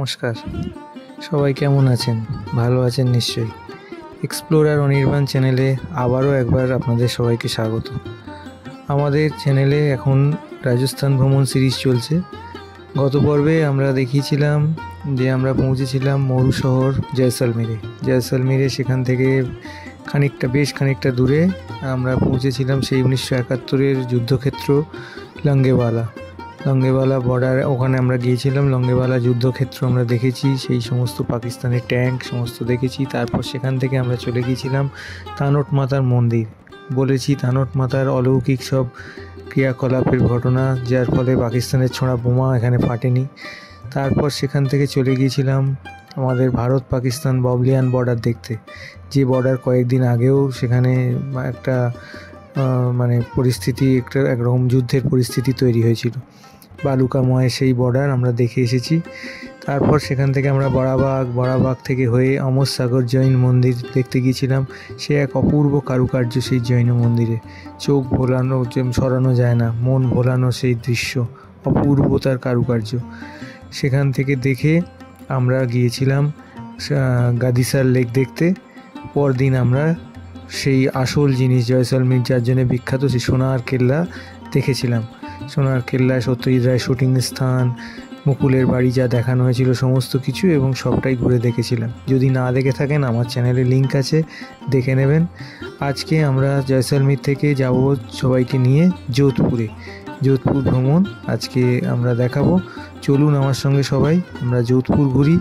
নমস্কার, সবাই কেমন আছেন? ভালো আছেন নিশ্চয়ই। এক্সপ্লোরার অনির্বাণ চ্যানেলে আবারও একবার আপনাদের সবাইকে স্বাগত। আমাদের চ্যানেলে এখন রাজস্থান ভ্রমণ সিরিজ চলছে। গত পর্বে আমরা দেখিয়েছিলাম যে আমরা পৌঁছেছিলাম মরু শহর জয়সলমীরে। সেখান থেকে বেশ খানিকটা দূরে আমরা পৌঁছেছিলাম সেই 1971-এর যুদ্ধক্ষেত্র লঙ্গেওয়ালা বর্ডার। ওখানে আমরা গিয়েছিলাম, লঙ্গেওয়ালা যুদ্ধক্ষেত্র আমরা দেখেছি, সেই সমস্ত পাকিস্তানের ট্যাঙ্ক সমস্ত দেখেছি। তারপর সেখান থেকে আমরা চলে গিয়েছিলাম তানোট মাতার মন্দির। বলেছি তানোট মাতার অলৌকিক সব ক্রিয়াকলাপের ঘটনা, যার ফলে পাকিস্তানের ছোঁড়া বোমা এখানে ফাটেনি। তারপর সেখান থেকে চলে গিয়েছিলাম আমাদের ভারত পাকিস্তান বাবলিয়ান বর্ডার দেখতে, যে বর্ডার কয়েকদিন আগেও সেখানে একটা পরিস্থিতি, একরকম যুদ্ধের পরিস্থিতি তৈরি হয়েছিল। বালুকাময় সেই বর্ডার আমরা দেখে এসেছি। তারপর সেখান থেকে আমরা বড়াবাগ থেকে হয়ে অমর সাগর জৈন মন্দির দেখতে গিয়েছিলাম। সে এক অপূর্ব কারুকার্য সেই জৈন মন্দিরে, চোখ সরানো যায় না, মন ভোলানো সেই দৃশ্য, অপূর্বতার কারুকার্য। সেখান থেকে দেখে আমরা গিয়েছিলাম গাদিসার লেক দেখতে। পরদিন আমরা সেই আসল জিনিস জয়সলমীর, যার জন্য বিখ্যাত, সেই সোনার কেল্লা দেখেছিলাম। সোনার কেল্লায় সত্যজিৎ রায় শুটিং স্থান, মুকুলের বাড়ি যা দেখানো হয়েছিল সমস্ত কিছু, এবং সবটাই ঘুরে দেখেছিলাম। যদি না দেখে থাকেন আমার চ্যানেলে লিঙ্ক আছে, দেখে নেবেন। আজকে আমরা জয়সলমীর থেকে যাব সবাইকে নিয়ে যোধপুর ভ্রমণ আজকে আমরা দেখাবো। চলুন আমার সঙ্গে সবাই আমরা যোধপুর ঘুরি।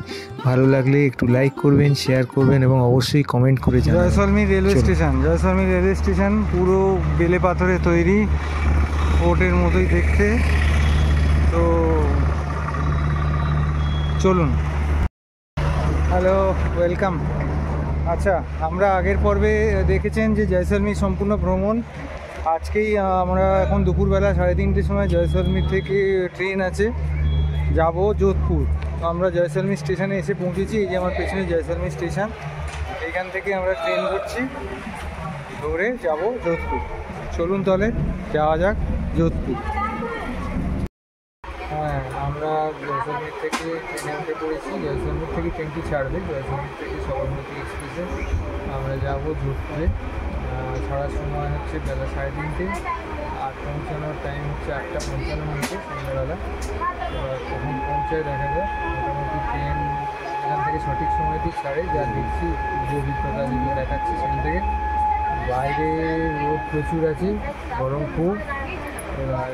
ভালো লাগলে একটু লাইক করবেন, শেয়ার করবেন এবং অবশ্যই কমেন্ট করে জানাবেন। জয়সলমীর রেলওয়ে স্টেশন পুরো বেলে পাথরে তৈরি, ফোর্টের মতোই দেখতে। তো চলুন। Hello, welcome. আচ্ছা, আমরা আগের পর্বে দেখেছেন যে জয়সলমীর সম্পূর্ণ ভ্রমণ। আজকেই আমরা এখন দুপুরবেলা 3:30-র সময় জয়সলমীর থেকে ট্রেন আছে, যাব যোধপুর। তো আমরা জয়সলমীর স্টেশনে এসে পৌঁছেছি। এই যে আমার পেছনে জয়সলমীর স্টেশন, এইখান থেকে আমরা ট্রেন ধরে যাব যোধপুর। চলুন তাহলে যাওয়া যাক যোধপুর। হ্যাঁ, আমরা জয়সলমীর থেকে ট্রেনে উঠে পড়েছি। জয়সলমীর থেকে ট্রেনটি ছাড়বে, জয়সলমীর থেকে সবরমতী এক্সপ্রেসে আমরা যাব যোধপুরে। ছাড়ার সময় হচ্ছে বেলা 3:30, আর পৌঁছানোর টাইম হচ্ছে 8:55 সন্ধ্যাবেলা। কখন পৌঁছায় দেখা যায়। মোটামুটি ট্রেন এখান থেকে সঠিক সময়তেই ছাড়ে, যা দেখছি, যে অভিজ্ঞতা যেগুলো দেখাচ্ছি সেখান থেকে। বাইরে রোদ প্রচুর আছে, গরম খুব, এবার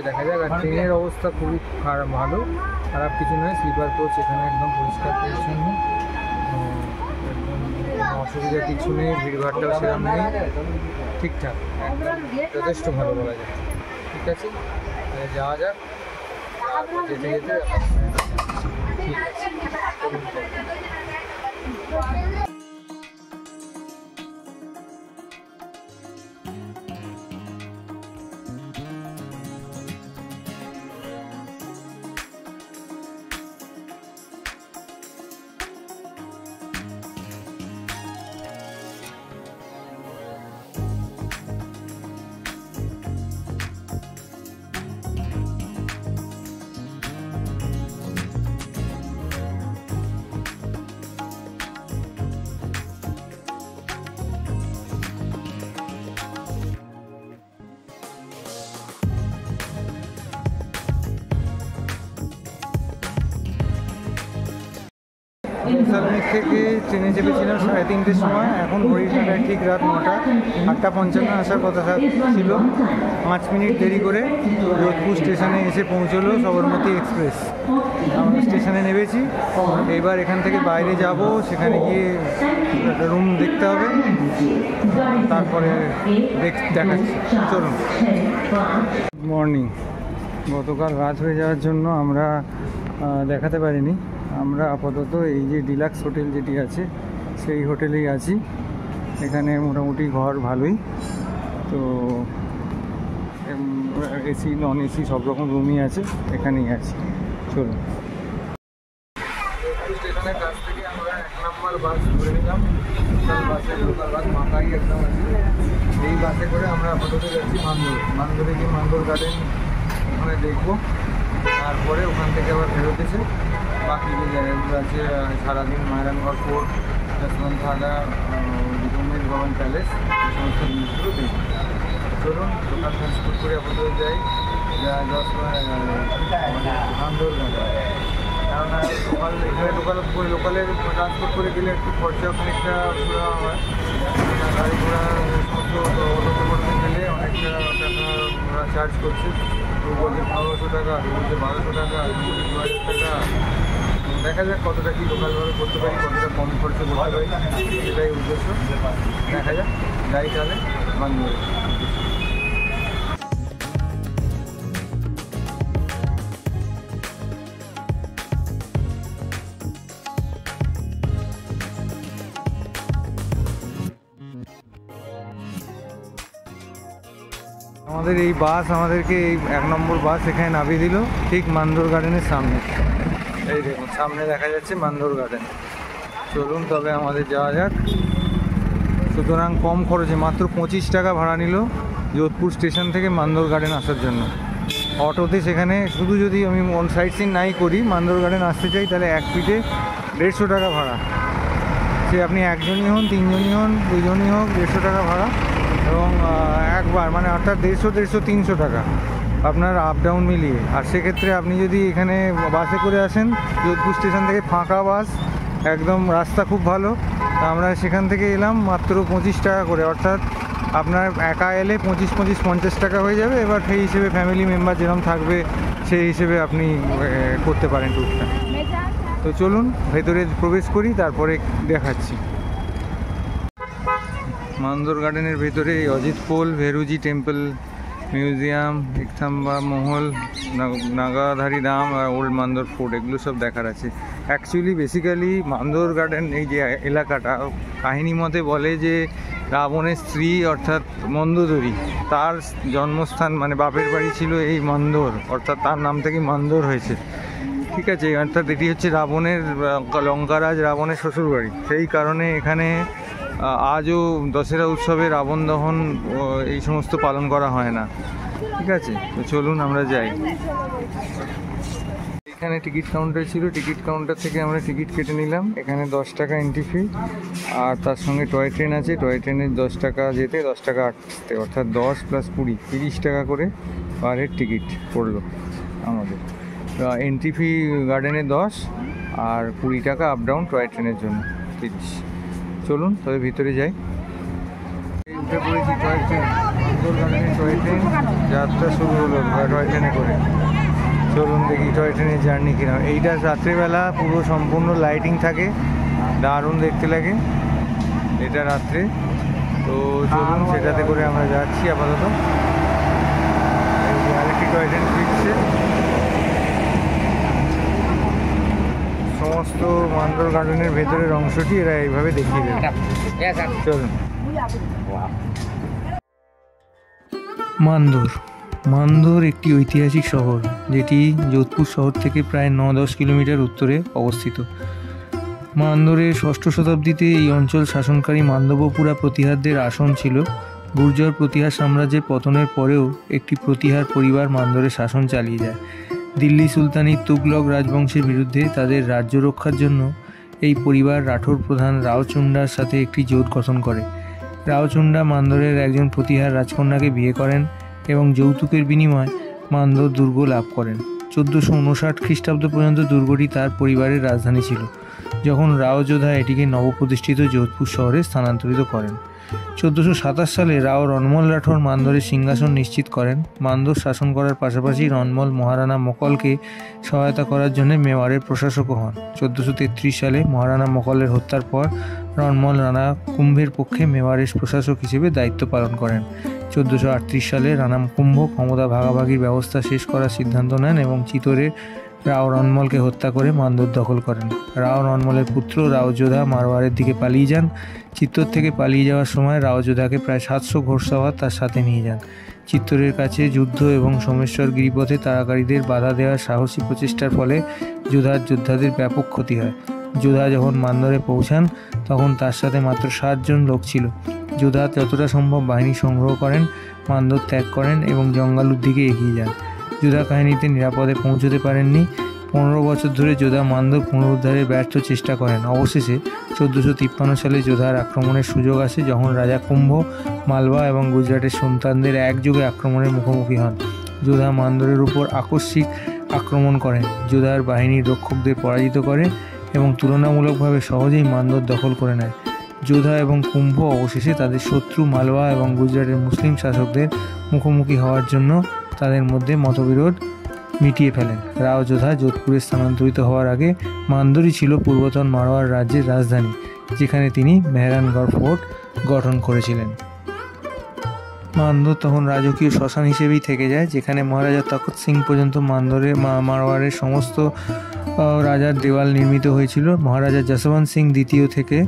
দেখা যাক। আর ট্রেনের অবস্থা খুবই ভালো, খারাপ কিছু নয়। স্লিপার কোচ এখানে একদম পরিষ্কার পরিচ্ছন্ন, একদম অসুবিধা কিছু নেই। ভিড়ভাড়টাও সেরকম নেই, ঠিকঠাক, একদম যথেষ্ট ভালো বলা যায়। ঠিক আছে, যাওয়া যাক। যেতে ঠিক আছে। জয়সলমীর থেকে ট্রেনে চেপেছিলাম 3:30-র সময়। এখন ঘড়ির কাঁটায় ঠিক রাত 9টা। 8:55 আসার কথা ছিল, 5 মিনিট দেরি করে যোধপুর স্টেশনে এসে পৌঁছলো সবরমতী এক্সপ্রেস। আমরা স্টেশনে নেমেছি। এবার এখান থেকে বাইরে যাব, সেখানে গিয়ে একটা রুম দেখতে হবে, তারপরে দেখাচ্ছি। চলুন। Good morning. গতকাল রাত হয়ে যাওয়ার জন্য আমরা দেখাতে পারিনি। আমরা আপাতত এই যে ডিলাক্স হোটেল যেটি আছে সেই হোটেলেই আছি। এখানে মোটামুটি ঘর ভালোই, তো এসি নন এসি সব রকম রুমই আছে, এখানেই আছি। চলুন। স্টেশনের কাছ থেকে আমরা 1 নম্বর বাস ধরে নিলাম। লোকাল বাস মাথায় একদম আছে। এই বাসে করে আমরা আপাতত যাচ্ছি মানগড়ে গিয়ে মানগড় গার্ডেন ওখানে দেখবো। তারপরে ওখান থেকে আবার ফেরত এসে বাকি যে জায়গাগুলো আছে সারাদিন মেহরানগড় ফোর্ট, যশবন্তখানা, গভর্নমেন্ট প্যালেস, এই সমস্ত জিনিসগুলো দেখি। চলুন লোকাল ট্রান্সপোর্ট করে আপাতত যাই, যা বান্দরগান। কেননা এখানে লোকালের ট্রান্সপোর্ট করে গেলে একটু খরচা খানিকটা ঘোরা হয়, গাড়ি ঘোড়া সমস্ত অটোতে করতে গেলে অনেকটা টাকা ওরা চার্জ করছে। কেউ বলছে 1500 টাকা, কেউ বলছে 1200 টাকা, কেউ বলছে 2000 টাকা। দেখা যাক কতটা কি লোকালভাবে করতে পারি, কতটা কম খরচে করতে পারি, সেটাই উদ্দেশ্য। দেখা যাক, যাই তাহলে বান্দরবান। আমাদের এই বাস আমাদেরকে এই 1 নম্বর বাস এখানে নামিয়ে দিল ঠিক মান্দর গার্ডেনের সামনে। এই দেখুন সামনে দেখা যাচ্ছে মান্দর গার্ডেন। চলুন তবে আমাদের যাওয়া যাক। সুতরাং কম খরচে মাত্র 25 টাকা ভাড়া নিল যোধপুর স্টেশন থেকে মান্দর গার্ডেন আসার জন্য। অটোতে সেখানে শুধু যদি আমি সাইট সিন নাই করি, মান্দর গার্ডেন আসতে চাই, তাহলে এক পিঠে 150 টাকা ভাড়া। সে আপনি একজনই হন, 3 জনই হন, 2 জনই হোক, 150 টাকা ভাড়া। এবং একবার মানে অর্থাৎ 150-300 টাকা আপনার আপ ডাউন মিলিয়ে। আর সেক্ষেত্রে আপনি যদি এখানে বাসে করে আসেন, যোধপুর স্টেশন থেকে ফাঁকা বাস, একদম রাস্তা খুব ভালো। আমরা সেখান থেকে এলাম মাত্র 25 টাকা করে, অর্থাৎ আপনার একা এলে 25-50 টাকা হয়ে যাবে। এবার সেই হিসেবে ফ্যামিলি মেম্বার যেরকম থাকবে সেই হিসেবে আপনি করতে পারেন ট্যুরটা। তো চলুন ভেতরে প্রবেশ করি, তারপরে দেখাচ্ছি। মান্দর গার্ডেনের ভেতরে অজিত পোল, ভেরুজি টেম্পল, মিউজিয়াম, একথাম্বা মহল, নাগাধারী ধাম আর ওল্ড মান্দর ফোর্ট, এগুলো সব দেখার আছে। অ্যাকচুয়ালি বেসিক্যালি মান্দর গার্ডেন এই যে এলাকাটা, কাহিনী মতে বলে যে রাবণের স্ত্রী অর্থাৎ মন্দোদরী, তার জন্মস্থান মানে বাপের বাড়ি ছিল এই মান্দর, অর্থাৎ তার নাম থেকে মান্দর হয়েছে। ঠিক আছে, অর্থাৎ এটি হচ্ছে রাবণের, লঙ্কারাজ রাবণের শ্বশুরবাড়ি। সেই কারণে এখানে আজও দশেরা উৎসবে রাবণ দহন এই সমস্ত পালন করা হয় না। ঠিক আছে, তো চলুন আমরা যাই। এখানে টিকিট কাউন্টার ছিল, টিকিট কাউন্টার থেকে আমরা টিকিট কেটে নিলাম। এখানে 10 টাকা এন্ট্রি ফি, আর তার সঙ্গে টয় ট্রেন আছে। টয় ট্রেনের 10 টাকা যেতে, 10 টাকা আসতে, অর্থাৎ 10 + 20 30 টাকা করে পার হেড টিকিট পড়লো আমাদের। এন্ট্রি ফি গার্ডেনে 10 আর 20 টাকা আপ ডাউন টয় ট্রেনের জন্য 30। চলুন তবে ভিতরে যাই। উঠে পড়েছি টয় ট্রেন, মান্দর গার্ডেনের টয় ট্রেন যাত্রা শুরু হলো টয় ট্রেনে করে। চলুন দেখি টয় ট্রেনের জার্নি কিনা। এইটা রাত্রেবেলা পুরো সম্পূর্ণ লাইটিং থাকে, দারুণ দেখতে লাগে এটা রাত্রে। তো চলুন সেটাতে করে আমরা যাচ্ছি আপাতত। আরেকটি টয় ট্রেন ফিরছে। সমস্ত মান্দর গার্ডেনের ভেতরের অংশটি এরা এইভাবে দেখিয়ে দেবে। চলুন। মান্দর একটি ঐতিহাসিক শহর, যেটি যোধপুর শহর থেকে প্রায় 9-10 কিলোমিটার উত্তরে অবস্থিত। মান্দরের 6ষ্ঠ শতাব্দীতে এই অঞ্চল শাসনকারী মান্ডবপুরা প্রতিহারদের আসন ছিল। গুর্জর প্রতিহার সাম্রাজ্যের পতনের পরেও একটি প্রতিহার পরিবার মান্দরের শাসন চালিয়ে যায়। দিল্লি সুলতানি তুগলক রাজবংশের বিরুদ্ধে তাদের রাজ্য রক্ষার জন্য এই পরিবার রাঠোর প্রধান রাওচুন্ডার সাথে একটি জোট গঠন করে। রাওচুন্ডা মান্দরের একজন প্রতিহার রাজকন্যাকে বিয়ে করেন এবং যৌতুকের বিনিময়ে মান্দর দুর্গ লাভ করেন। 1459 খ্রিস্টাব্দ পর্যন্ত দুর্গটি তার পরিবারের রাজধানী ছিল, যখন রাও যোধা এটিকে নবপ্রতিষ্ঠিত যোধপুর শহরে স্থানান্তরিত করেন। 1427 সালে রাও রণমল রাঠোর মান্দরের সিংহাসন নিশ্চিত করেন। মান্দর শাসন করার পাশাপাশি রণমল মহারানা মকলকে সহায়তা করার জন্য মেওয়ারের প্রশাসকও হন। 1433 সালে মহারানা মকলের হত্যার পর রণমল রানা কুম্ভের পক্ষে মেওয়ারের প্রশাসক হিসেবে দায়িত্ব পালন করেন। 1438 সালে রানা কুম্ভ ক্ষমতা ভাগাভাগির ব্যবস্থা শেষ করার সিদ্ধান্ত নেন এবং চিতোরে রাও রণমলকে হত্যা করে মান্দর দখল করেন। রাও রণমলের পুত্র রাও যোধা মারওয়ারের দিকে পালিয়ে যান। চিত্তোর থেকে পালিয়ে যাওয়ার সময় রাও যোধাকে প্রায় 700 ঘোড়সওয়ার তার সাথে নিয়ে যান। চিত্তোরের কাছে যুদ্ধ এবং সোমেশ্বর গিরিপথে তাড়াকারীদের বাধা দেওয়ার সাহসী প্রচেষ্টার ফলে যোদ্ধাদের ব্যাপক ক্ষতি হয়। যোধা যখন মান্দরে পৌঁছান তখন তার সাথে মাত্র 7 জন লোক ছিল। যোধা যতটা সম্ভব বাহিনী সংগ্রহ করেন, মান্দর ত্যাগ করেন এবং জঙ্গালুর দিকে এগিয়ে যান। যোধা কাহিনীতে নিরাপদে পৌঁছতে পারেননি। 15 বছর ধরে যোধা মান্দর পুনরুদ্ধারের ব্যর্থ চেষ্টা করেন। অবশেষে 1453 সালে যোধার আক্রমণের সুযোগ আসে, যখন রাজা কুম্ভ মালবা এবং গুজরাটের সুলতানদের একযোগে আক্রমণের মুখোমুখি হন। যোধা মান্দরের উপর আকস্মিক আক্রমণ করেন, যোধার বাহিনীর রক্ষকদের পরাজিত করে এবং তুলনামূলকভাবে সহজেই মান্দর দখল করে নেয়। যোধা এবং কুম্ভ অবশেষে তাদের শত্রু মালওয়া এবং গুজরাটের মুসলিম শাসকদের মুখোমুখি হওয়ার জন্য তাদের মধ্যে মতবিরোধ মিটিয়ে ফেলেন। রাও যোধা যোধপুরে স্থানান্তরিত হওয়ার আগে মান্দরই ছিল পূর্বতন মারওয়ার রাজ্যের রাজধানী, যেখানে তিনি মেহরানগড় ফোর্ট গঠন করেছিলেন। মান্দর তখন রাজকীয় শ্মশান হিসেবেই থেকে যায়, যেখানে মহারাজা তখত সিং পর্যন্ত মারওয়ারের সমস্ত রাজার দেওয়াল নির্মিত হয়েছিল। মহারাজা যশবন্ত সিং দ্বিতীয় থেকে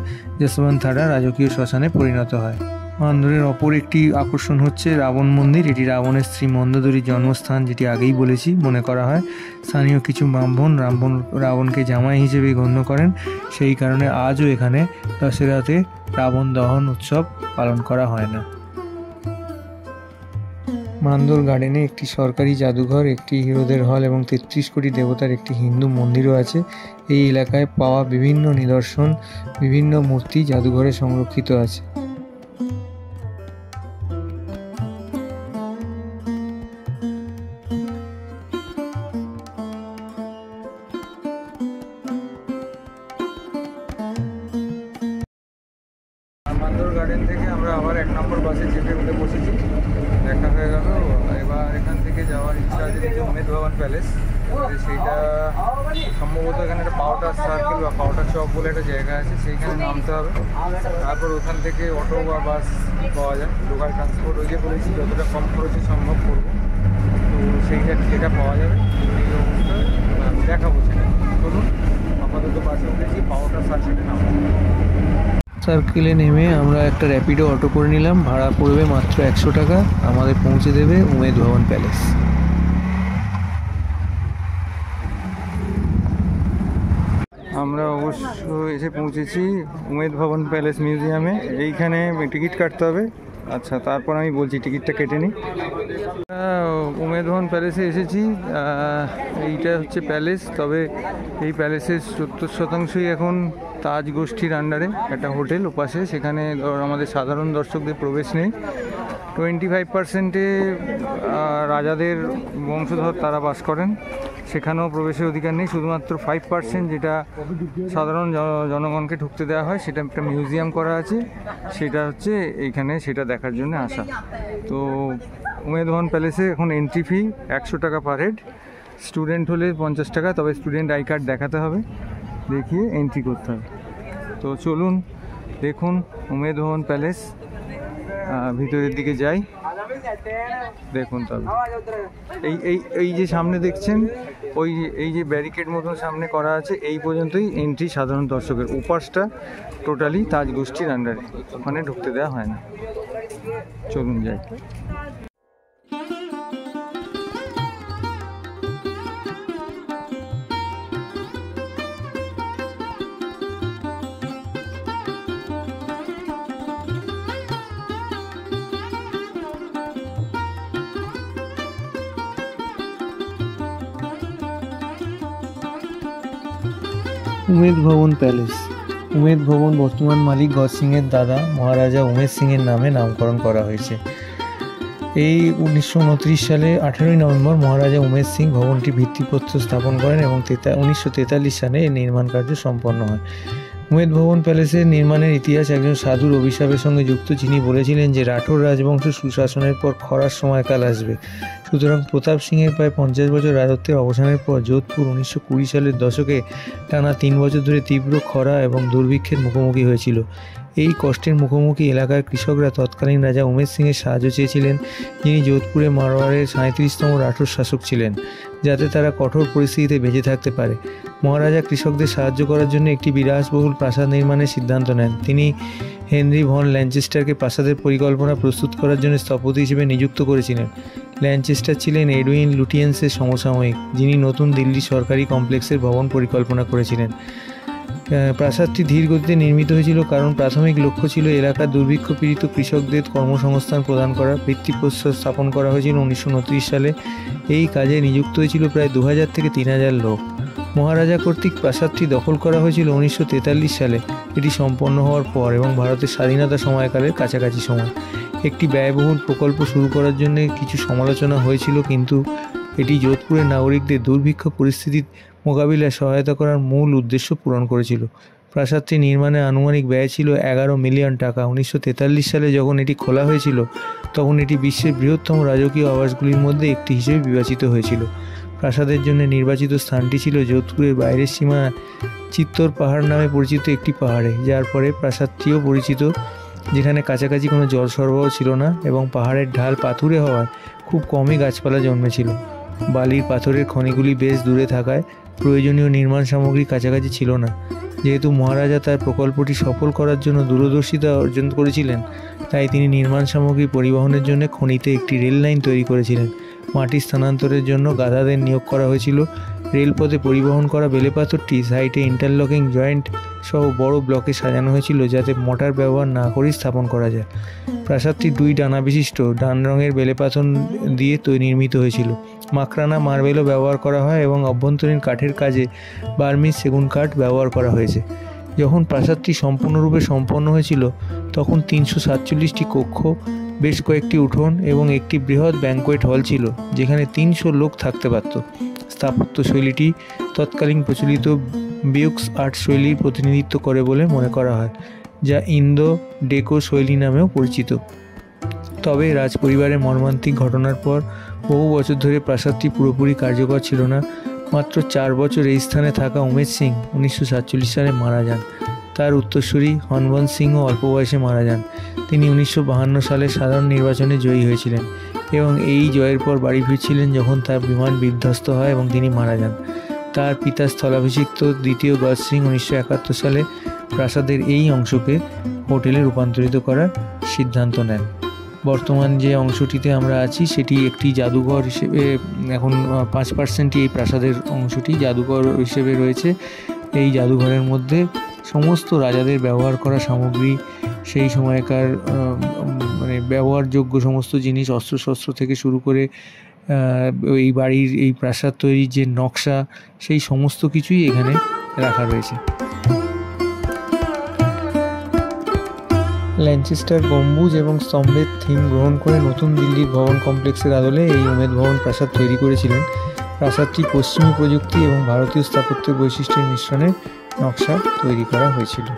যশবন্ত থাড়া রাজকীয় শ্মশানে পরিণত হয়। মান্দরের অপর একটি আকর্ষণ হচ্ছে রাবণ মন্দির। এটি রাবণের স্ত্রী মন্দোদরীর জন্মস্থান, যেটি আগেই বলেছি। মনে করা হয় স্থানীয় কিছু ব্রাহ্মণ রাবণকে জামাই হিসেবে গণ্য করেন, সেই কারণে আজও এখানে দশেরাতে রাবণ দহন উৎসব পালন করা হয় না। মান্দর গার্ডেনে একটি সরকারি জাদুঘর, একটি হিরোদের হল এবং 33 কোটি দেবতার একটি হিন্দু মন্দিরও আছে। এই এলাকায় পাওয়া বিভিন্ন নিদর্শন, বিভিন্ন মূর্তি জাদুঘরে সংরক্ষিত আছে। মান্দর গার্ডেন থেকে আমরা আবার 1 নম্বর বাসে চেপে উঠে বসেছি, দেখা হয়ে গেল। এবার এখান থেকে যাওয়ার ইচ্ছা আছে যে উমেদ ভবন প্যালেস, সেইটা সম্ভবত এখানে একটা পাউডার সার্কেল বা পাউডার চক বলে একটা জায়গা আছে, সেইখানে নামতে হবে। তারপর ওখান থেকে অটো বা বাস পাওয়া যায়, লোকাল ট্রান্সপোর্ট ওই যে বলেছি যতটা কম খরচে সম্ভব করবো, তো সেইটা যেটা পাওয়া যাবে এই অবস্থায় দেখাবো সেটা। চলুন, আপাতত বাসে উঠেছি, পাউডার সার্কেলে নামবো। সার্কেলে নেমে আমরা একটা র্যাপিডো অটো করে নিলাম, ভাড়া পড়বে মাত্র 100 টাকা, আমাদের পৌঁছে দেবে উমেদ ভবন প্যালেস। আমরা অবশ্য এসে পৌঁছেছি উমেদ ভবন প্যালেস মিউজিয়ামে। এইখানে টিকিট কাটতে হবে। আচ্ছা, তারপর আমি বলছি, টিকিটটা কেটে নিই। উমেদ ভবন প্যালেসে এসেছি। এইটা হচ্ছে প্যালেস, তবে এই প্যালেসের 70% এখন তাজ গোষ্ঠীর আন্ডারে একটা হোটেল ওপাশে, সেখানে আমাদের সাধারণ দর্শকদের প্রবেশ নেই। 25%-এ রাজাদের বংশধর তারা বাস করেন, সেখানেও প্রবেশের অধিকার নেই। শুধুমাত্র 5% যেটা সাধারণ জনগণকে ঢুকতে দেওয়া হয়, সেটা একটা মিউজিয়াম করা আছে, সেটা হচ্ছে এইখানে সেটা দেখার জন্য আসা। তো উমেদ ভবন প্যালেসে এখন এন্ট্রি ফি 100 টাকা পার হেড, স্টুডেন্ট হলে 50 টাকা, তবে স্টুডেন্ট আই কার্ড দেখাতে হবে, দেখিয়ে এন্ট্রি করতে হবে। তো চলুন দেখুন উমেদ ভবন প্যালেস, ভিতরের দিকে যাই, দেখুন। তবে এই যে সামনে দেখছেন, এই যে ব্যারিকেড মতন সামনে করা আছে, এই পর্যন্তই এন্ট্রি সাধারণ দর্শকের। উপাসটা টোটালি তাজ গোষ্ঠীর আন্ডারে, ওখানে ঢুকতে দেওয়া হয় না। চলুন যাই। উমেদ ভবন প্যালেস। উমেদ ভবন বর্তমান মালিক গজ সিংয়ের দাদা মহারাজা উমেদ সিংয়ের নামে নামকরণ করা হয়েছে। এই 1929 সালে 18ই নভেম্বর মহারাজা উমেদ সিং ভবনটি ভিত্তিপ্রস্তর স্থাপন করেন এবং 1943 সালে এর নির্মাণ কার্য সম্পন্ন হয়। উমেদ ভবন প্যালেসের নির্মাণের ইতিহাস একজন সাধুর অভিশাপের সঙ্গে যুক্ত, যিনি বলেছিলেন যে রাঠোর রাজবংশ সুশাসনের পর খরার সময়কাল আসবে। সুতরাং প্রতাপ সিংয়ের প্রায় 50 বছর রাজত্বের অবসানের পর যোধপুর 1920 সালের দশকে টানা 3 বছর ধরে তীব্র খরা এবং দুর্ভিক্ষের মুখোমুখি হয়েছিল। এই কষ্টের মুখোমুখি এলাকার কৃষকরা তৎকালীন রাজা উমেদ সিংয়ের সাহায্য চেয়েছিলেন, যিনি যোধপুরে মারওয়ারের 37তম রাঠোর শাসক ছিলেন, যাতে তারা কঠোর পরিস্থিতিতে বেঁচে থাকতে পারে। মহারাজা কৃষকদের সাহায্য করার জন্য একটি বিলাসবহুল প্রাসাদ নির্মাণের সিদ্ধান্ত নেন। তিনি হেনরি ভন ল্যানচেস্টারকে প্রাসাদের পরিকল্পনা প্রস্তুত করার জন্য স্থপতি হিসেবে নিযুক্ত করেছিলেন। ল্যানচেস্টার ছিলেন এডউইন লুটিয়েন্সের সমসাময়িক, যিনি নতুন দিল্লি সরকারি কমপ্লেক্সের ভবন পরিকল্পনা করেছিলেন। প্রাসাদটি ধীর গতিতে নির্মিত হয়েছিল কারণ প্রাথমিক লক্ষ্য ছিল এলাকার দুর্ভিক্ষ পীড়িত কৃষকদের কর্মসংস্থান প্রদান করা। ভিত্তিপ্রস্তর স্থাপন করা হয়েছিল 1929 সালে। এই কাজে নিযুক্ত হয়েছিল প্রায় 2000 থেকে 3000 লোক। মহারাজা কর্তৃক প্রাসাদটি দখল করা হয়েছিল 1943 সালে। এটি সম্পন্ন হওয়ার পর এবং ভারতের স্বাধীনতা সময়কালের কাছাকাছি সময়। একটি ব্যয়বহুল প্রকল্প শুরু করার জন্য কিছু সমালোচনা হয়েছিল, কিন্তু এটি যোধপুরের নাগরিকদের দুর্ভিক্ষ পরিস্থিতির মোকাবিলায় সহায়তা করার মূল উদ্দেশ্য পূরণ করেছিল। প্রাসাদটি নির্মাণে আনুমানিক ব্যয় ছিল 11 মিলিয়ন টাকা। 1943 সালে যখন এটি খোলা হয়েছিল তখন এটি বিশ্বের বৃহত্তম রাজকীয় আবাসগুলির মধ্যে একটি হিসেবে বিবেচিত হয়েছিল। প্রাসাদের জন্য নির্বাচিত স্থানটি ছিল যোধপুরের বাইরের সীমানায় চিত্তর পাহাড় নামে পরিচিত একটি পাহাড়ে, যার পরে প্রাসাদটিও পরিচিত, যেখানে কাছাকাছি কোনো জল সরবরাহ ছিল না এবং পাহাড়ের ঢাল পাথুরে হওয়ায় খুব কমই গাছপালা জন্মেছিল। বালির পাথরের খনিগুলি বেশ দূরে থাকায় প্রয়োজনীয় নির্মাণ সামগ্রী কাছাকাছি ছিল না। যেহেতু মহারাজা তার প্রকল্পটি সফল করার জন্য দূরদর্শিতা অর্জন করেছিলেন, তাই তিনি নির্মাণ সামগ্রী পরিবহনের জন্য খনিতে একটি রেল লাইন তৈরি করেছিলেন। মাটি স্থানান্তরের জন্য গাধাদের নিয়োগ করা হয়েছিল। রেলপথে পরিবহন করা বেলেপাথরটি সাইটে ইন্টারলকিং জয়েন্ট সহ বড় ব্লকে সাজানো হয়েছিল, যাতে মোটর ব্যবহার না করে স্থাপন করা যায়। প্রাসাদটি 2 ডানা বিশিষ্ট ডান রঙের বেলেপাথর দিয়ে নির্মিত হয়েছিল। মাকরানা মার্বেলও ব্যবহার করা হয় এবং অভ্যন্তরীণ কাঠের কাজে বার্মিজ সেগুন কাঠ ব্যবহার করা হয়েছে। যখন প্রাসাদটি সম্পূর্ণরূপে সম্পন্ন হয়েছিল তখন 347টি কক্ষ, বেশ কয়েকটি উঠোন এবং একটি বৃহৎ ব্যাঙ্কোয়েট হল ছিল, যেখানে 300 লোক থাকতে পারত। স্থাপত্য শৈলীটি তৎকালীন প্রচলিত বিউক্স আর্ট শৈলীর প্রতিনিধিত্ব করে বলে মনে করা হয়, যা ইন্দো ডেকো শৈলী নামেও পরিচিত। তবে রাজপরিবারের মর্মান্তিক ঘটনার পর বহু বছর ধরে প্রাসাদটি পুরোপুরি কার্যকর ছিল না। মাত্র 4 বছর এই স্থানে থাকা উমেশ সিং 1947 সালে মারা যান। তার উত্তরসূরি হনবন্ত সিংও অল্প বয়সে মারা যান। তিনি 1952 সালে সাধারণ নির্বাচনে জয়ী হয়েছিলেন এবং এই জয়ের পর বাড়ি ফিরছিলেন যখন তার বিমান বিধ্বস্ত হয় এবং তিনি মারা যান। তার পিতা স্থলাভিষিক্ত দ্বিতীয় গজ সিং 1971 সালে প্রাসাদের এই অংশকে হোটেলে রূপান্তরিত করার সিদ্ধান্ত নেন। বর্তমান যে অংশটিতে আমরা আছি সেটি একটি জাদুঘর হিসেবে, এখন 5% এই প্রাসাদের অংশটি জাদুঘর হিসেবে রয়েছে। এই জাদুঘরের মধ্যে সমস্ত রাজাদের ব্যবহার করা সামগ্রী, সেই সময়কার মানে ব্যবহারযোগ্য সমস্ত জিনিস, অস্ত্রশস্ত্র থেকে শুরু করে এই বাড়ির এই প্রাসাদ তৈরির যে নকশা, সেই সমস্ত কিছুই এখানে রাখা রয়েছে। ল্যানচেস্টার গম্বুজ এবং স্তম্ভের থিম গ্রহণ করে নতুন দিল্লির ভবন কমপ্লেক্সের আদলে এই উমেদ ভবন প্রাসাদ তৈরি করেছিলেন। প্রাসাদটি পশ্চিমী প্রযুক্তি এবং ভারতীয় স্থাপত্যের বৈশিষ্ট্যের মিশ্রণে নকশা তৈরি করা হয়েছিল।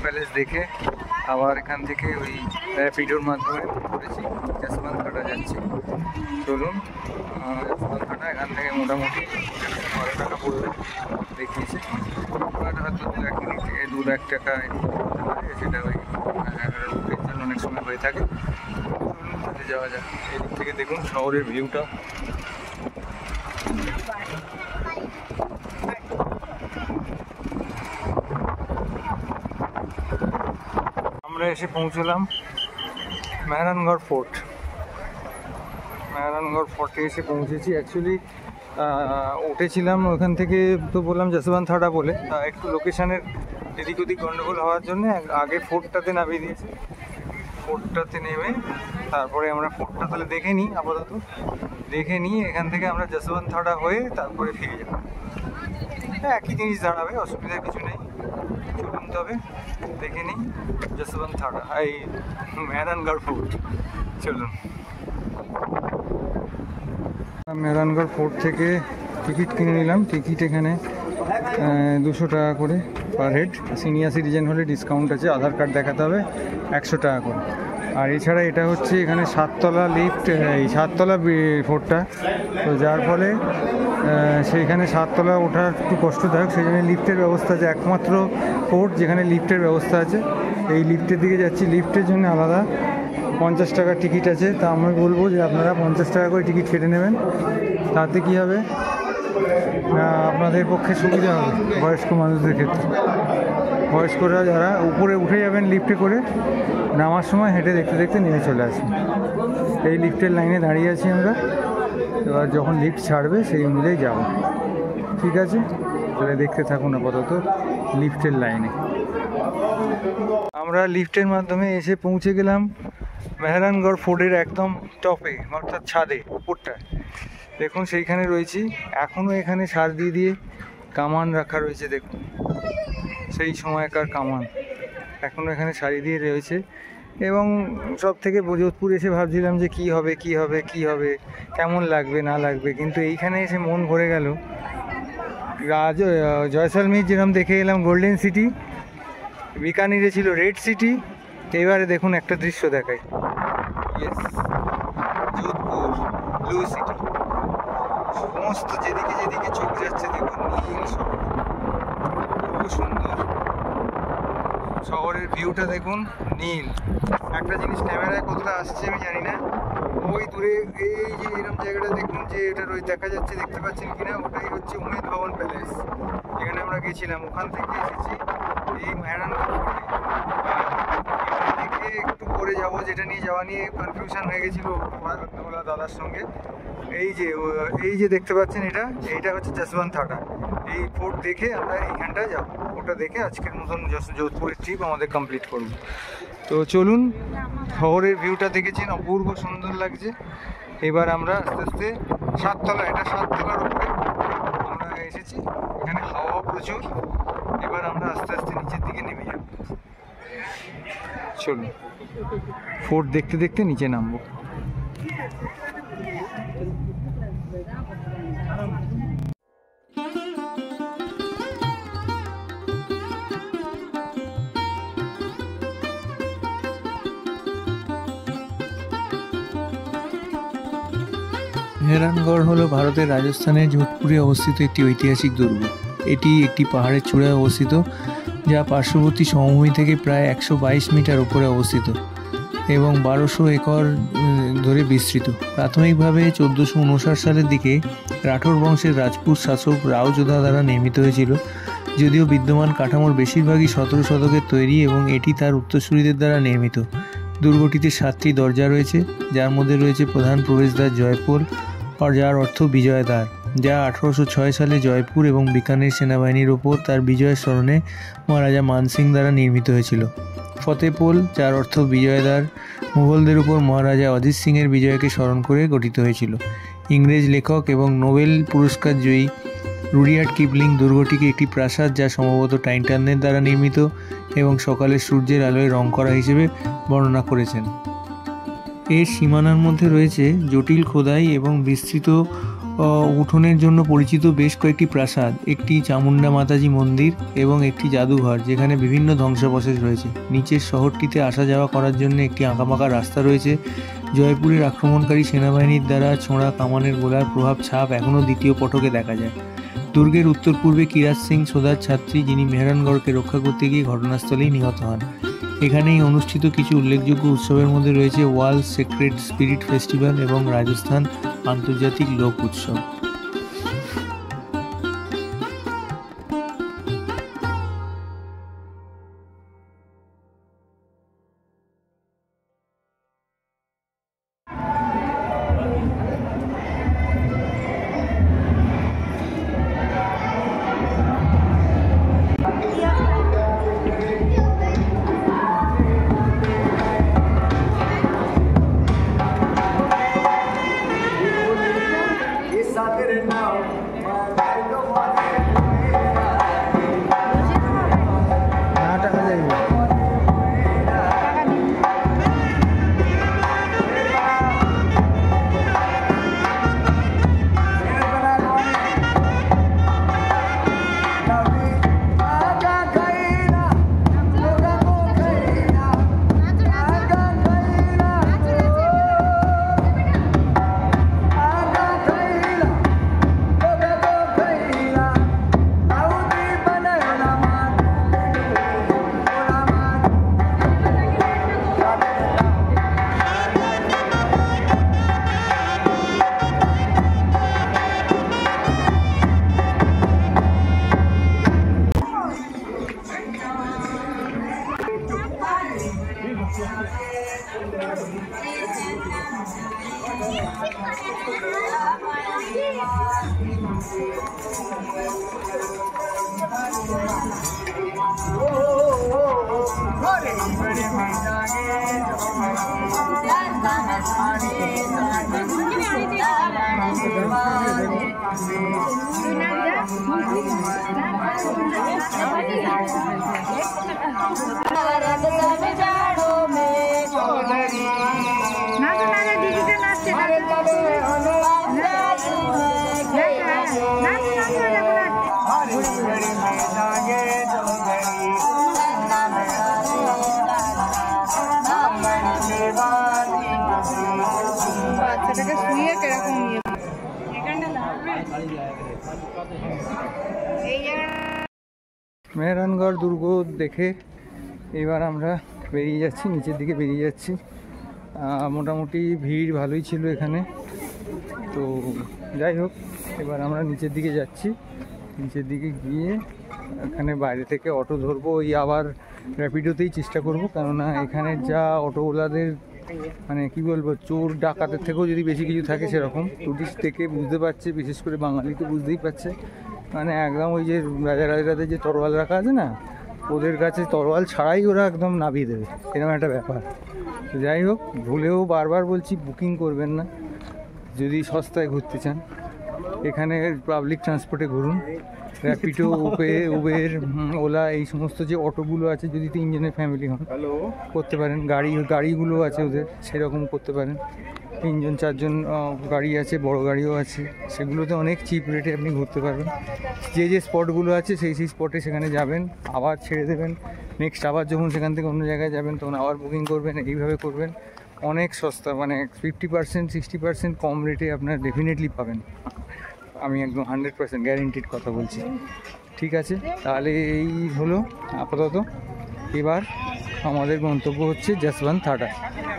প্যালেস দেখে আবার এখান থেকে ওই র্যাপিডোর মাধ্যমে করেছি যশবন্ত ঘাটা যাচ্ছি। চলুন, যশবন্ত ঘাটা এখান থেকে মোটামুটি 12 টাকা পড়বে দেখিয়েছে, আর হয়তো 2-1 মিনিট থেকে 2 লাখ টাকা সেটা ওই রুটের জন্য অনেক সময় হয়ে থাকে। চলুন তাতে যাওয়া যাক। এদিক থেকে দেখুন শহরের ভিউটা। আমরা এসে পৌঁছলাম মেহরানগড় ফোর্ট। মেহরানগড় ফোর্টে এসে পৌঁছেছি। অ্যাকচুয়ালি উঠেছিলাম ওখান থেকে, তো বললাম যশবন্ত ঘাটা বলে, একটু লোকেশানের এদিক ওদিক গন্ডগোল হওয়ার জন্য আগে ফোর্টটাতে নামিয়ে দিয়েছে। ফোর্টটাতে নেমে তারপরে আমরা ফোর্টটা তাহলে দেখে নিই, আপাতত দেখে নিয়ে এখান থেকে আমরা যশবন্ত থাড়া হয়ে তারপরে ফিরে যাবো। একই জিনিস দাঁড়াবে, অসুবিধার কিছু নেই। চলুন তবে দেখে নিই যশবন্ত থাড়া, এই মেহরানগড় ফোর্ট। চলুন। মেহরানগড় ফোর্ট থেকে টিকিট কিনে নিলাম। টিকিট এখানে 200 টাকা করে পার হেড। সিনিয়র সিটিজেন হলে ডিসকাউন্ট আছে, আধার কার্ড দেখাতে হবে, 100 টাকা করে। আর এছাড়া এটা হচ্ছে এখানে 7তলা লিফট, এই 7তলা ফোর্টটা, তো যার ফলে সেইখানে 7তলা ওঠা একটু কষ্টদায়ক, সেই জন্য লিফটের ব্যবস্থা আছে। একমাত্র ফোর্ট যেখানে লিফটের ব্যবস্থা আছে। এই লিফটের দিকে যাচ্ছি, লিফটের জন্য আলাদা 50 টাকার টিকিট আছে। তা আমি বলবো যে আপনারা 50 টাকা করে টিকিট কেটে নেবেন। তাতে কী হবে, আপনাদের পক্ষে সুবিধা হবে বয়স্ক মানুষদের ক্ষেত্রে। বয়স্করা যারা উপরে উঠে যাবেন লিফটে করে, নামার সময় হেঁটে দেখতে দেখতে নেমে চলে আসবেন। এই লিফটের লাইনে দাঁড়িয়ে আছি আমরা, এবার যখন লিফট ছাড়বে সেই অনুযায়ী যাব। ঠিক আছে, তাহলে দেখতে থাকুন আপাতত লিফটের লাইনে। আমরা লিফটের মাধ্যমে এসে পৌঁছে গেলাম মেহরানগড় ফোর্টের একদম টপে, অর্থাৎ ছাদে, উপরটা। দেখুন সেইখানে রয়েছি এখনও। এখানে সার দিয়ে দিয়ে কামান রাখা রয়েছে, দেখুন সেই সময়কার কামান এখনও এখানে সারি দিয়ে রয়েছে। এবং সব থেকে যোধপুর এসে ভাবছিলাম যে কি হবে কি হবে কি হবে, কেমন লাগবে না লাগবে, কিন্তু এইখানে এসে মন ভরে গেল। জয়সলমীর যেরকম দেখে এলাম গোল্ডেন সিটি, বিকানিরে ছিল রেড সিটি, এবারে দেখুন একটা দৃশ্য দেখাই, যোধপুর ব্লু সিটি। সমস্ত যেদিকে যেদিকে চোখ যাচ্ছে দেখুন নীল শহর, খুব সুন্দর। শহরের ভিউটা দেখুন নীল। একটা জিনিস ক্যামেরায় কতটা আসছে আমি জানি না, ওই দূরে এই যে এরকম জায়গাটা দেখুন, যে এটা দেখা যাচ্ছে, দেখতে পাচ্ছেন কিনা, ওটাই হচ্ছে উমেদ ভবন প্যালেস, যেখানে আমরা গেছিলাম। ওখান থেকে এসেছি এই মেহরানগড় ফোর্টে। থেকে একটু পরে যাবো, যেটা নিয়ে যাওয়া নিয়ে কনফিউশন হয়ে গেছিলো ওলা দাদার সঙ্গে। এই যে দেখতে পাচ্ছেন, এইটা হচ্ছে যশবন্ত থাড়া। এই ফোর্ট দেখে আমরা এইখানটায় যাবো, ওটা দেখে আজকের মতন যোধপুরের ট্রিপ আমাদের কমপ্লিট করব। তো চলুন, শহরের ভিউটা দেখেছেন, অপূর্ব সুন্দর লাগছে। এবার আমরা আস্তে আস্তে 7তলা, এটা 7তলার উপরে আমরা এসেছি। এখানে হাওয়া প্রচুর। এবার আমরা আস্তে আস্তে নিচের দিকে নেমে যাব। চলুন, ফোর্ট দেখতে দেখতে নিচে নামবো। মেহরানগড় হলো ভারতের রাজস্থানের যোধপুরে অবস্থিত একটি ঐতিহাসিক দুর্গ। এটি একটি পাহাড়ের চূড়ায় অবস্থিত, যা পার্শ্ববর্তী সমভূমি থেকে প্রায় 122 মিটার উপরে অবস্থিত এবং 1200 একর ধরে বিস্তৃত। প্রাথমিকভাবে 1459 সালের দিকে রাঠোর বংশের রাজপুত শাসক রাও যোধা দ্বারা নির্মিত হয়েছিল, যদিও বিদ্যমান কাঠামোর বেশিরভাগই 17 শতকের তৈরি এবং এটি তার উত্তরসূরিদের দ্বারা নির্মিত। দুর্গটিতে 7টি দরজা রয়েছে, যার মধ্যে রয়েছে প্রধান প্রবেশদ্বার জয়পোল, যার অর্থ বিজয় দ্বার, যা 1806 সালে জয়পুর এবং বিকানের সেনাবাহিনীর ওপর তার বিজয়ের স্মরণে মহারাজা মানসিং দ্বারা নির্মিত হয়েছিল। ফতেপোল, যার অর্থ বিজয় দ্বার, মুঘলদের উপর মহারাজা অজিত সিংয়ের বিজয়কে স্মরণ করে গঠিত হয়েছিল। ইংরেজ লেখক এবং নোবেল পুরস্কার জয়ী রুডিয়ার্ড কিপলিং দুর্গটিকে একটি প্রাসাদ, যা সম্ভবত টাইটানের দ্বারা নির্মিত এবং সকালের সূর্যের আলোয় রং করা হিসেবে বর্ণনা করেছেন। এর সীমানার মধ্যে রয়েছে জটিল খোদাই এবং বিস্তৃত উঠোনের জন্য পরিচিত বেশ কয়েকটি প্রাসাদ, একটি চামুন্ডা মাতাজি মন্দির এবং একটি জাদুঘর, যেখানে বিভিন্ন ধ্বংসাবশেষ রয়েছে। নিচের শহরটিতে আসা যাওয়া করার জন্য একটি আঁকাবাঁকা রাস্তা রয়েছে। জয়পুরের আক্রমণকারী সেনাবাহিনীর দ্বারা ছোঁড়া কামানের গোলার প্রভাব ছাপ এখনও দ্বিতীয় পটকে দেখা যায়। দুর্গের উত্তর পূর্বে কিরাত সিং সোদার ছাত্রী, যিনি মেহরানগড়কে রক্ষা করতে গিয়ে ঘটনাস্থলেই নিহত হন। এখানেই অনুষ্ঠিত কিছু উল্লেখযোগ্য উৎসবের মধ্যে রয়েছে ওয়ার্ল্ড সেক্রেড স্পিরিট ফেস্টিভ্যাল এবং রাজস্থান আন্তর্জাতিক লোক উৎসব। বাচ্চাটাকে শুয়ে কিরকম মেহরানগড় দুর্গ দেখে এবার আমরা বেরিয়ে যাচ্ছি, নিচের দিকে বেরিয়ে যাচ্ছি। মোটামুটি ভিড় ভালোই ছিল এখানে। তো যাই হোক, এবার আমরা নিচের দিকে যাচ্ছি। নিচের দিকে গিয়ে এখানে বাইরে থেকে অটো ধরবো, ওই আবার র্যাপিডোতেই চেষ্টা করব, কেননা এখানে যা অটোওয়ালাদের মানে কি বলবো, চোর ডাকাতের থেকেও যদি বেশি কিছু থাকে সেরকম। টুরিস্ট থেকে বুঝতে পারছে, বিশেষ করে বাঙালি তো বুঝতেই পারছে, মানে একদম ওই যে রাজাদের যে তরোয়াল রাখা আছে না, ওদের কাছে তরোয়াল ছাড়াই ওরা একদম নামিয়ে দেবে, এরকম একটা ব্যাপার। তো যাই হোক, ভুলেও বারবার বলছি বুকিং করবেন না যদি সস্তায় ঘুরতে চান। এখানে পাবলিক ট্রান্সপোর্টে ঘুরুন, র্যাপিডো, উবের, ওলা, এই সমস্ত যে অটোগুলো আছে, যদি 3 জনের ফ্যামিলি হন করতে পারেন। গাড়িগুলো আছে ওদের, সেরকম করতে পারেন। 3 জন 4 জন গাড়ি আছে, বড় গাড়িও আছে, সেগুলোতে অনেক চিপ রেটে আপনি ঘুরতে পারবেন। যে স্পটগুলো আছে সেই স্পটে সেখানে যাবেন, আবার ছেড়ে দেবেন, নেক্সট আবার যখন সেখান থেকে অন্য জায়গায় যাবেন তখন আবার বুকিং করবেন, এইভাবে করবেন। অনেক সস্তা, মানে 50% 60% কম রেটে আপনার ডেফিনেটলি পাবেন। আমি একদম 100% গ্যারেন্টিড কথা বলছি। ঠিক আছে, তাহলে এই হলো আপাতত। এবার আমাদের গন্তব্য হচ্ছে যশবন্ত থাডা।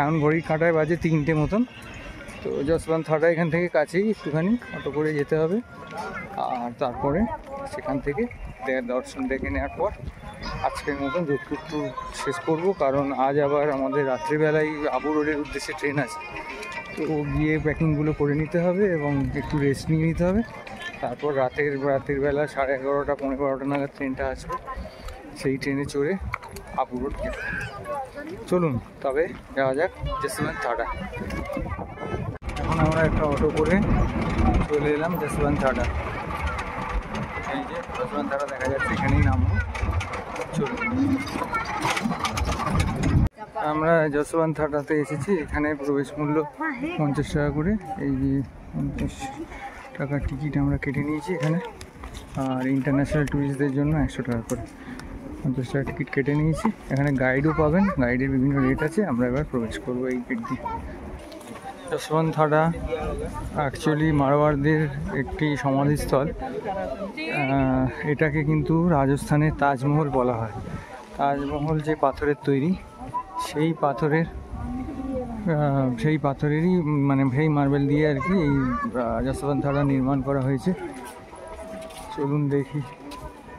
এখন ঘড়ির কাঁটায় বাজে 3টে মতন। তো যশবন্ত থাডা এখান থেকে কাছেই, একটুখানি অটো করে যেতে হবে। আর তারপরে সেখান থেকে দর্শন দেখে নেওয়ার পর আজকের মতন যোধপুর ট্যুর শেষ করব, কারণ আজ আবার আমাদের রাত্রিবেলায় আবু রোডের উদ্দেশ্যে ট্রেন আছে। তো গিয়ে প্যাকিংগুলো করে নিতে হবে এবং একটু রেস্ট নিয়ে নিতে হবে। তারপর রাতের বেলা 11:30 12:15 নাগাদ ট্রেনটা আসবে, সেই ট্রেনে চড়ে আবু রোড যেতে। চলুন তবে যাওয়া যাক যশবন্ত থাডা। এখন আমরা একটা অটো করে চলে এলাম যশবন্ত থাডা। এই যে যশবন্ত থাডা দেখা যাচ্ছে, এখানেই নামবো। চলুন, আমরা যশবন্ত থাডাতে এসেছি। এখানে প্রবেশ মূল্য 50 টাকা করে। এই যে 50 টাকার টিকিট আমরা কেটে নিয়েছি এখানে। আর ইন্টারন্যাশনাল ট্যুরিস্টদের জন্য 100 টাকা করে 50 টাকা টিকিট কেটে নিয়েছি। এখানে গাইডও পাবেন, গাইডের বিভিন্ন রেট আছে। আমরা এবার প্রবেশ করবো এই গেট দিয়ে। যশবন্ত থাডা অ্যাকচুয়ালি মারওয়ারদের একটি সমাধিস্থল। এটাকে কিন্তু রাজস্থানের তাজমহল বলা হয়। তাজমহল যে পাথরের তৈরি, সেই পাথরেরই মানে সেই মার্বেল দিয়ে আর কি এই যশবন্ত থাডা নির্মাণ করা হয়েছে। চলুন দেখি।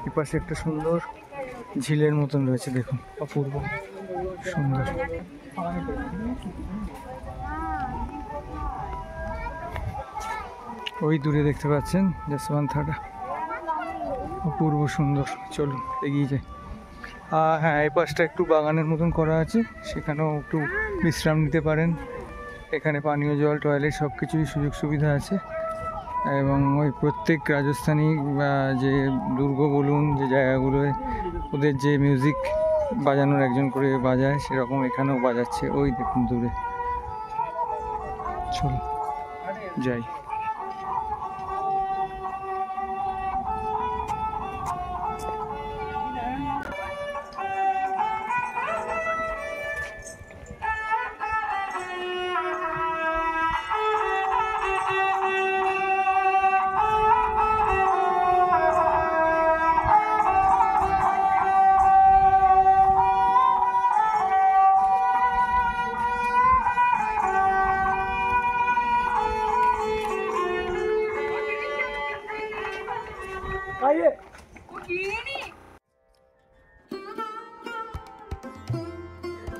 এপাশে একটা সুন্দর ঝিলের মতন রয়েছে, দেখুন, অপূর্ব সুন্দর। ওই দূরে দেখতে পাচ্ছেন যশবন্ত থাডা, অপূর্ব সুন্দর। চলুন এগিয়ে যাই। হ্যাঁ, এই পাশটা একটু বাগানের মতন করা আছে, সেখানেও একটু বিশ্রাম নিতে পারেন। এখানে পানীয় জল, টয়লেট সব কিছুই সুযোগ সুবিধা আছে। এবং ওই প্রত্যেক রাজস্থানী যে দুর্গ বলুন, যে জায়গাগুলোয় ওদের যে মিউজিক বাজানোর একজন করে বাজায়, সেরকম এখানেও বাজাচ্ছে। ওই দেখুন দূরে। চল যাই।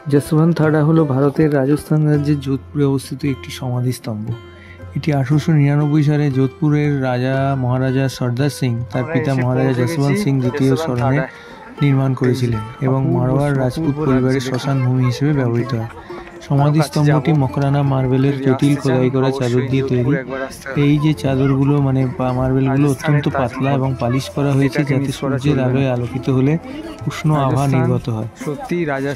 যশবন্ত থাডা হলো ভারতের রাজস্থান রাজ্যের যোধপুরে অবস্থিত একটি সমাধিস্তম্ভ। এটি 1899 সালে যোধপুরের রাজা মহারাজা সর্দার সিং তার পিতা মহারাজা যশবন্ত সিং দ্বিতীয় স্মরণে নির্মাণ করেছিলেন এবং মারওয়ার রাজপুত পরিবারের শ্মশান ভূমি হিসেবে ব্যবহৃত হয়। সমাধিস্তম্ভটি মকরানা মার্বেলের জটিল খোদাই করা চাদর দিয়ে তৈরি। এই যে চাদরগুলো মানে মার্বেলগুলো অত্যন্ত পাতলা এবং পালিশ করা হয়েছে যাতে সূর্যের আলোয় আলোকিত হলে উষ্ণ আভা নির্গত হয়।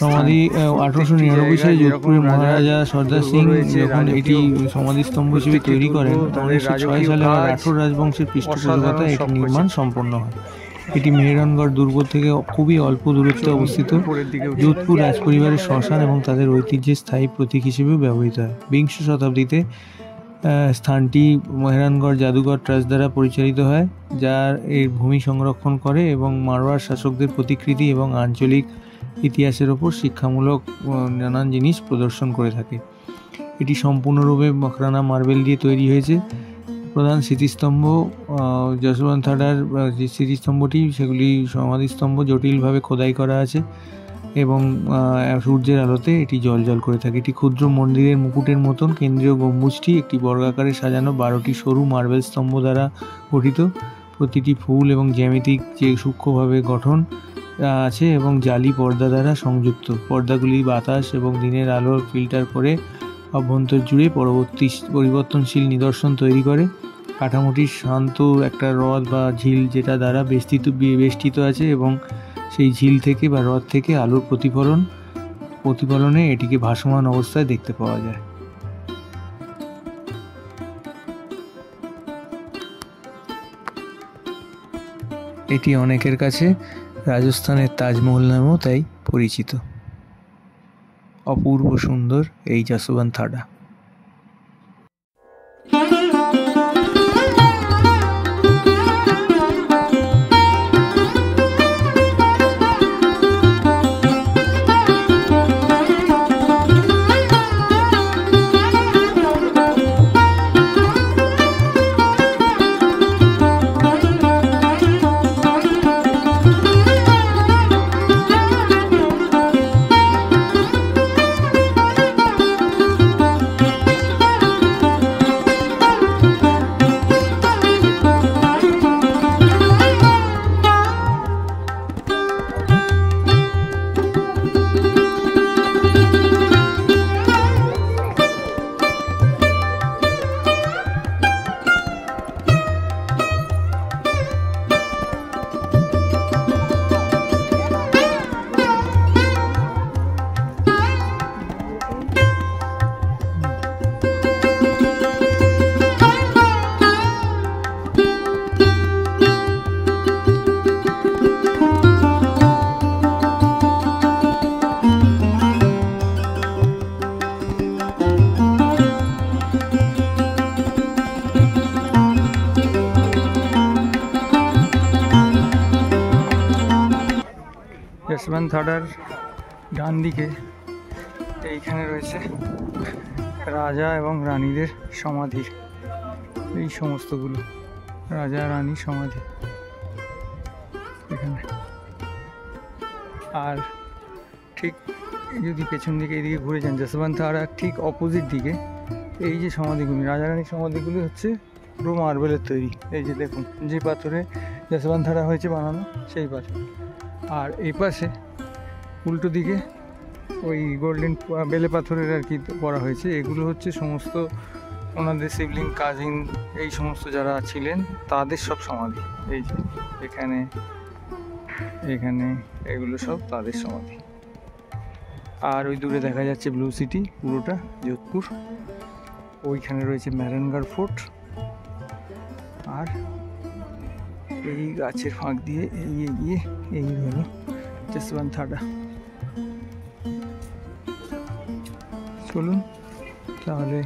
সমাধি 1899 সালে যোধপুরের মহারাজা সর্দার সিং যখন এটি সমাধিস্তম্ভ হিসেবে তৈরি করেন, 1906 সালে রাঠোর রাজবংশের পৃষ্ঠপোষকতায় এটি নির্মাণ সম্পন্ন হয়। এটি মেহেরনগড় দুর্গ থেকে খুবই অল্প দূরত্বে অবস্থিত। যোধপুর রাজপরিবারের শ্মশান এবং তাদের ঐতিহ্যের স্থায়ী প্রতীক হিসেবেও ব্যবহৃত হয়। বিংশ শতাব্দীতে স্থানটি মেহেরনগড় জাদুঘর ট্রাস্ট দ্বারা পরিচালিত হয়, যার এর ভূমি সংরক্ষণ করে এবং মারওয়ার শাসকদের প্রতিকৃতি এবং আঞ্চলিক ইতিহাসের ওপর শিক্ষামূলক নানান জিনিস প্রদর্শন করে থাকে। এটি সম্পূর্ণরূপে মকরানা মার্বেল দিয়ে তৈরি হয়েছে। প্রধান স্মৃতিস্তম্ভ যশবন্ত থাডার যে স্মৃতিস্তম্ভটি, সেগুলি সমাধিস্তম্ভ জটিলভাবে খোদাই করা আছে এবং সূর্যের আলোতে এটি জ্বলজ্বল করে থাকে। এটি ক্ষুদ্র মন্দিরের মুকুটের মতন। কেন্দ্রীয় গম্বুজটি একটি বর্গাকারে সাজানো 12টি সরু মার্বেল স্তম্ভ দ্বারা গঠিত। প্রতিটি ফুল এবং জ্যামিতিক যে সূক্ষ্মভাবে গঠন আছে এবং জালি পর্দা দ্বারা সংযুক্ত। পর্দাগুলি বাতাস এবং দিনের আলো ফিল্টার করে অভ্যন্তর জুড়ে পরিবর্তনশীল নিদর্শন তৈরি করে। কাঠামোটি শান্ত একটা হ্রদ বা ঝিল যেটা দ্বারা বেষ্টিত আছে এবং সেই ঝিল থেকে বা হ্রদ থেকে আলোর প্রতিফলনে এটিকে ভাসমান অবস্থায় দেখতে পাওয়া যায়। এটি অনেকের কাছে রাজস্থানের তাজমহল নামেও তাই পরিচিত। অপূর্ব সুন্দর এই যশবন্ত থাডা। যশবন্ত থাডার ডান দিকে এইখানে রয়েছে রাজা এবং রানীদের সমাধি। এই সমস্তগুলো রাজা রানী সমাধি এখানে। আর ঠিক যদি পেছন দিকে এইদিকে ঘুরে যান যশবন্ত থাডার ঠিক অপোজিট দিকে এই যে সমাধিগুলি, রাজা রানীর সমাধিগুলি হচ্ছে পুরো মার্বেলের তৈরি। এই যে দেখুন, যে পাথরে যশবন্ত থাডা হয়েছে বানানো সেই পাথর। আর এই পাশে উল্টো দিকে ওই গোল্ডেন বেলে পাথরের আর কি করা হয়েছে। এগুলো হচ্ছে সমস্ত ওনাদের সিবলিং, কাজিন, এই সমস্ত যারা ছিলেন তাদের সব সমাধি। এই যে এখানে এখানে এগুলো সব তাদের সমাধি। আর ওই দূরে দেখা যাচ্ছে ব্লু সিটি, পুরোটা যোধপুর। ওইখানে রয়েছে মেহেরনগড় ফোর্ট। আর এই গাছের ফাঁক দিয়ে এগিয়ে এই হলো যশবন্ত থাডা। চলুন তাহলে,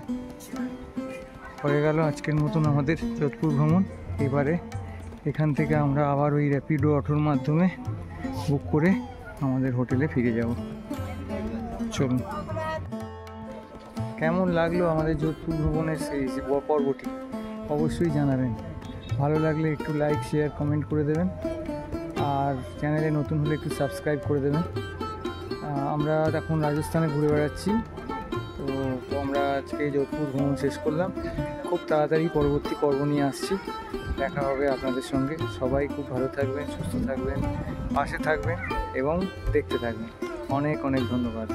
হয়ে গেল আজকের মতন আমাদের যোধপুর ভ্রমণ। এবারে এখান থেকে আমরা আবার ওই র্যাপিডো অটোর মাধ্যমে বুক করে আমাদের হোটেলে ফিরে যাব। চলুন, কেমন লাগলো আমাদের যোধপুর ভ্রমণের সেই পর্বটি অবশ্যই জানাবেন। ভালো লাগলে একটু লাইক, শেয়ার, কমেন্ট করে দেবেন। আর চ্যানেলে নতুন হলে একটু সাবস্ক্রাইব করে দেবেন। আমরা এখন রাজস্থানে ঘুরে বেড়াচ্ছি। তো আমরা আজকে যোধপুর ভ্রমণ শেষ করলাম। খুব তাড়াতাড়ি পরবর্তী পর্ব নিয়ে আসছি, দেখা হবে আপনাদের সঙ্গে। সবাই খুব ভালো থাকবেন, সুস্থ থাকবেন, পাশে থাকবেন এবং দেখতে থাকবেন। অনেক অনেক ধন্যবাদ।